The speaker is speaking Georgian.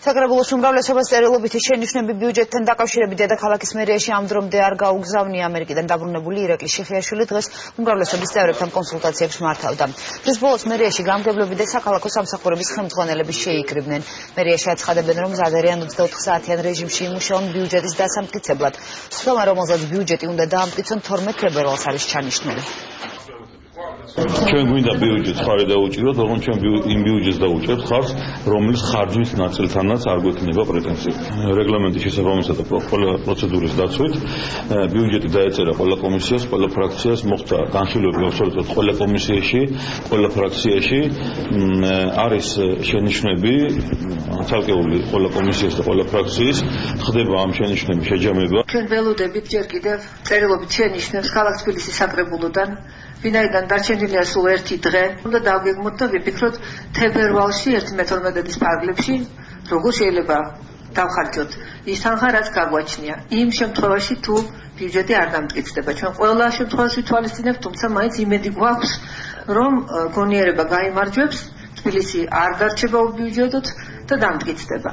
საკრებულოს უმრავლესობას წერილობითი შენიშვნები ბიუჯეტთან დაკავშირებით დედაქალაქის მერიაში ამ დრომდე არ გაუგზავნია. ამერიკიდან დაბრუნებული ირაკლი შიხიაშვილი დღეს უმრავლესობის წევრებთან კონსულტაციებს მართავდა. დღეს ბოლოს მერიაში გამგებლები და საქალაქო სამსახურების ხელმძღვანელები შეიკრიბნენ. მერიაში აცხადებენ, რომ მზადარიან 24 საათიან რეჟიმში იმუშაონ ბიუჯეტის დასამტკიცებლად. სხდომა, რომელზეც ბიუჯეტი უნდა დაამტკიცონ 12 თებერვალს არის ჩანიშნული. ჩვენ გვინდა ბიუჯეტს ხარი დაუჭიროთ, ოღონდ ჩვენ იმ ბიუჯეტს დაუჭერთ ხარს, რომლის ხარჯვის ნაწილთანაც არ გვექნება პრეტენზია. რეგლამენტის შესაბამისად და ყველა პროცედურის დაცვით ბიუჯეტი დაეწერა ყველა კომისიას, ყველა ფრაქციას, მოხდა განხილვები აბსოლუტურად ყველა კომისიაში, ყველა ფრაქციაში არის შენიშვნები ცალკეული ყველა კომისიას და ყველა ფრაქციის, ხდება ამ შენიშვნების შეჯამება. ჩვენ ველოდებით ჯერ კიდევ წერილობით შენიშვნებს ქალაქ თბილისის საკრებულოდან, ვინაიდან დარჩენილია სულ ერთი დღე, უნდა დავგეგმოთ და ვიფიქროთ თებერვალში 1-12 ფარგლებში როგორ შეიძლება დავხარჯოთ ის თანხა, რაც გაგვაჩნია. იმ შემთხვევაში თუ ბიუჯეტი არ დამტკიცდება, ჩვენ ყველა შემთხვევაში ვითვალისწინებთ, თუმცა მაინც იმედი გვაქვს, რომ გონიერება გაიმარჯვებს, თბილისი არ დარჩება უბიუჯეტოდ და დამტკიცდება.